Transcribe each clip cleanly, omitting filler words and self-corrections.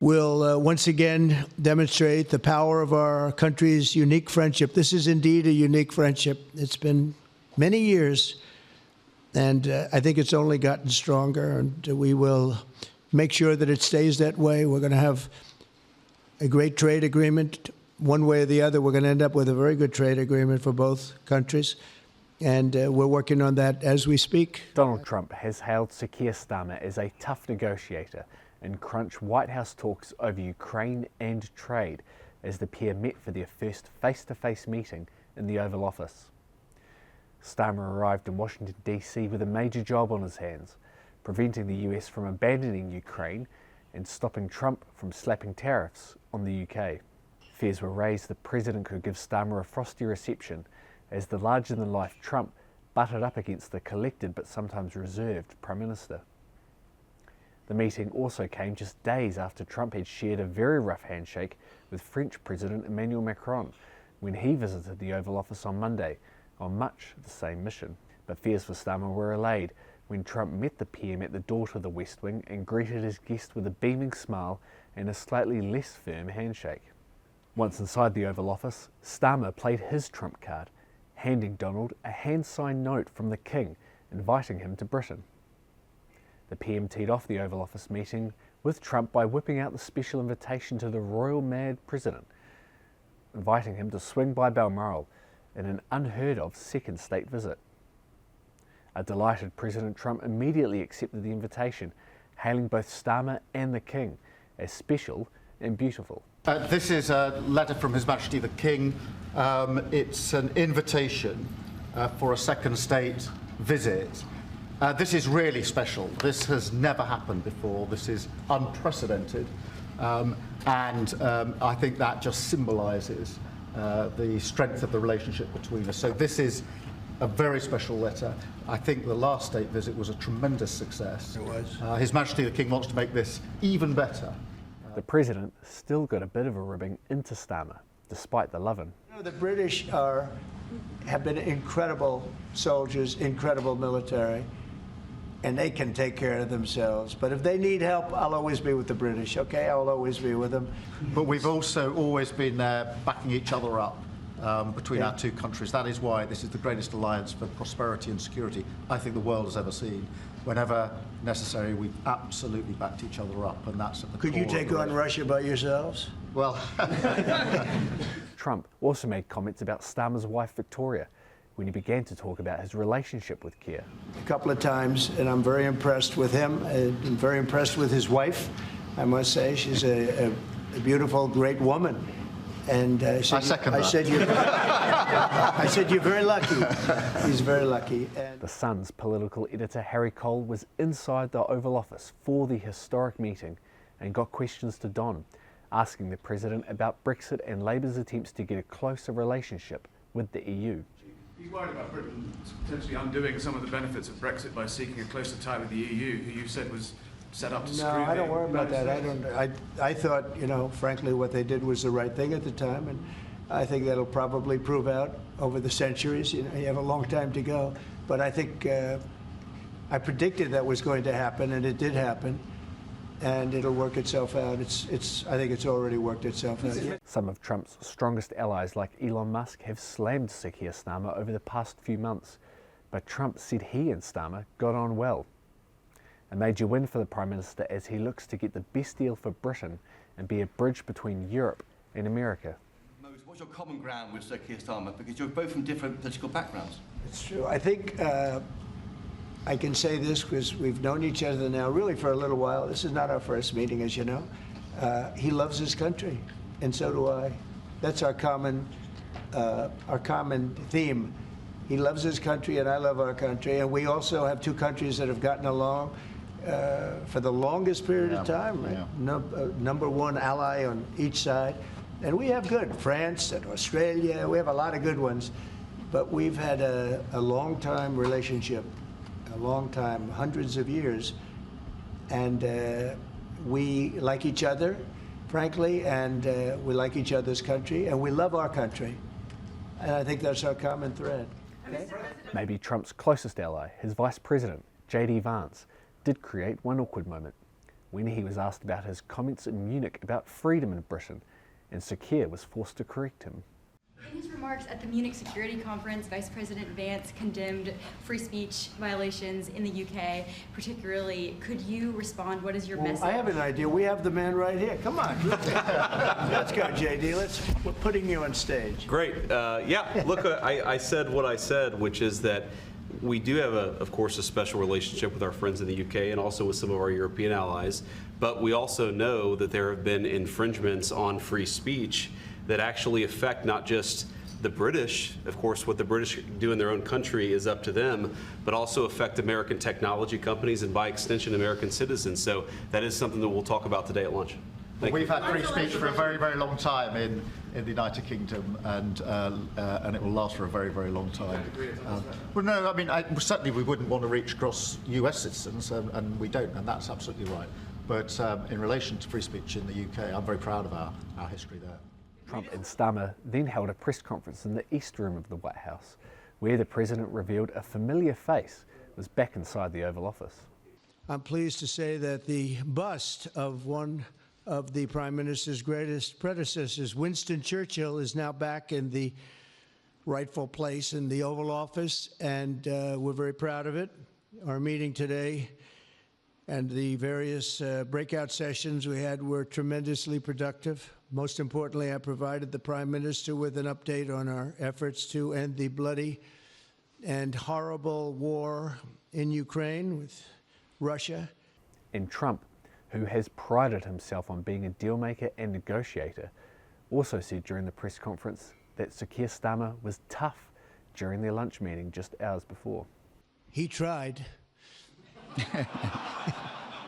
will once again demonstrate the power of our country's unique friendship. This is indeed a unique friendship. It's been many years, and I think it's only gotten stronger, and we will make sure that it stays that way. We're going to have a great trade agreement. One way or the other, we're going to end up with a very good trade agreement for both countries, and we're working on that as we speak. Donald Trump has hailed Sir Keir Starmer as a tough negotiator in crunch White House talks over Ukraine and trade as the pair met for their first face-to-face meeting in the Oval Office. Starmer arrived in Washington, D.C. with a major job on his hands, preventing the US from abandoning Ukraine and stopping Trump from slapping tariffs on the UK. Fears were raised the president could give Starmer a frosty reception as the larger-than-life Trump butted up against the collected but sometimes reserved Prime Minister. The meeting also came just days after Trump had shared a very rough handshake with French President Emmanuel Macron when he visited the Oval Office on Monday on much the same mission. But fears for Starmer were allayed when Trump met the PM at the door to the West Wing and greeted his guest with a beaming smile and a slightly less firm handshake. Once inside the Oval Office, Starmer played his trump card, handing Donald a hand-signed note from the King inviting him to Britain. The PM teed off the Oval Office meeting with Trump by whipping out the special invitation to the Royal Mad President, inviting him to swing by Balmoral in an unheard-of second state visit. A delighted President Trump immediately accepted the invitation, hailing both Starmer and the King as special and beautiful. This is a letter from His Majesty the King. It's an invitation for a second state visit. This is really special. This has never happened before. This is unprecedented. And I think that just symbolises the strength of the relationship between us. So this is a very special letter. I think the last state visit was a tremendous success. It was. His Majesty the King wants to make this even better. The President still got a bit of a ribbing into Starmer, despite the lovin'. You know, the British have been incredible soldiers, incredible military, and they can take care of themselves. But if they need help, I'll always be with the British, okay? I'll always be with them. But we've also always been there backing each other up between our two countries. That is why this is the greatest alliance for prosperity and security I think the world has ever seen. Whenever necessary, we've absolutely backed each other up, and that's at the core. Could you take on Russia by yourselves? Well, Trump also made comments about Starmer's wife Victoria when he began to talk about his relationship with Keir. A couple of times, and I'm very impressed with him. I'm very impressed with his wife, I must say. She's a beautiful, great woman. And I said you're very lucky. He's very lucky. And The Sun's political editor Harry Cole was inside the Oval Office for the historic meeting and got questions to Don, asking the President about Brexit and Labour's attempts to get a closer relationship with the EU. He's worried about Britain potentially undoing some of the benefits of Brexit by seeking a closer tie with the EU, who you said was set up to screw No, I don't worry about that. States. I thought, frankly, what they did was the right thing at the time, and I think that'll probably prove out over the centuries. You have a long time to go, but I think I predicted that was going to happen, and it did happen, and it'll work itself out. I think it's already worked itself out. Yeah. Some of Trump's strongest allies, like Elon Musk, have slammed Sir Keir Starmer over the past few months, but Trump said he and Starmer got on well. A major win for the Prime Minister as he looks to get the best deal for Britain and be a bridge between Europe and America. Moses, what's your common ground with Sir Keir Starmer? Because you're both from different political backgrounds. It's true. I think I can say this because we've known each other now really for a little while. This is not our first meeting, as you know. He loves his country, and so do I. That's our common theme. He loves his country, and I love our country. And we also have two countries that have gotten along for the longest period of time, right? Yeah. Number one ally on each side. And we have good, France and Australia, we have a lot of good ones. But we've had a long time relationship, a long time, hundreds of years. And we like each other, frankly, and we like each other's country, and we love our country. And I think that's our common thread. Okay? Maybe Trump's closest ally, his Vice President, J.D. Vance, did create one awkward moment when he was asked about his comments in Munich about freedom in Britain, and Sir Keir was forced to correct him. In his remarks at the Munich Security Conference, Vice President Vance condemned free speech violations in the UK, particularly. Could you respond? What is your message? I have an idea. We have the man right here. Come on. Let's go, JD. We're putting you on stage. Great. Yeah, look, I said what I said, which is that we do have, of course, a special relationship with our friends in the UK and also with some of our European allies, but we also know that there have been infringements on free speech that actually affect not just the British, of course, what the British do in their own country is up to them, but also affect American technology companies and by extension American citizens. So that is something that we'll talk about today at lunch. We've had free speech for a very, very long time in the United Kingdom, and it will last for a very, very long time. Well, no, I mean, certainly we wouldn't want to reach across US citizens, and we don't, and that's absolutely right. But in relation to free speech in the UK, I'm very proud of our history there. Trump and Starmer then held a press conference in the East Room of the White House, where the president revealed a familiar face was back inside the Oval Office. I'm pleased to say that the bust of one of the Prime Minister's greatest predecessors, Winston Churchill, is now back in the rightful place in the Oval Office, and we're very proud of it. Our meeting today and the various breakout sessions we had were tremendously productive. Most importantly, I provided the Prime Minister with an update on our efforts to end the bloody and horrible war in Ukraine with Russia. And Trump, who has prided himself on being a dealmaker and negotiator, also said during the press conference that Sir Keir Starmer was tough during their lunch meeting just hours before. He tried.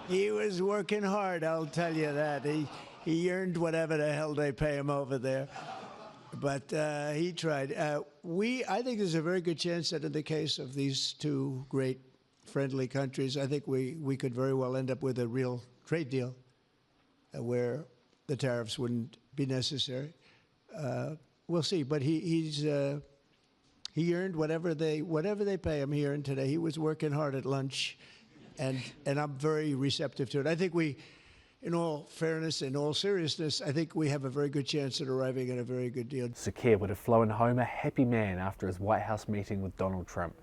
He was working hard, I'll tell you that. He earned whatever the hell they pay him over there. But he tried. I think there's a very good chance that in the case of these two great friendly countries, I think we could very well end up with a real trade deal where the tariffs wouldn't be necessary. We'll see. But he earned whatever they pay him. He earned today. He was working hard at lunch, and I'm very receptive to it. I think in all fairness, in all seriousness, I think we have a very good chance at arriving at a very good deal. Sir Keir would have flown home a happy man after his White House meeting with Donald Trump.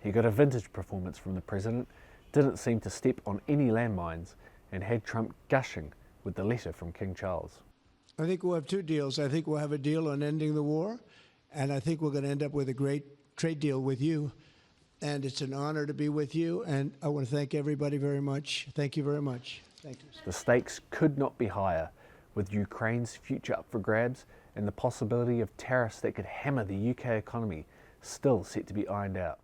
He got a vintage performance from the president, didn't seem to step on any landmines, and had Trump gushing with the letter from King Charles. I think we'll have two deals. I think we'll have a deal on ending the war, and I think we're going to end up with a great trade deal with you. And it's an honor to be with you, and I want to thank everybody very much. Thank you very much. Thank you. The stakes could not be higher, with Ukraine's future up for grabs and the possibility of tariffs that could hammer the UK economy still set to be ironed out.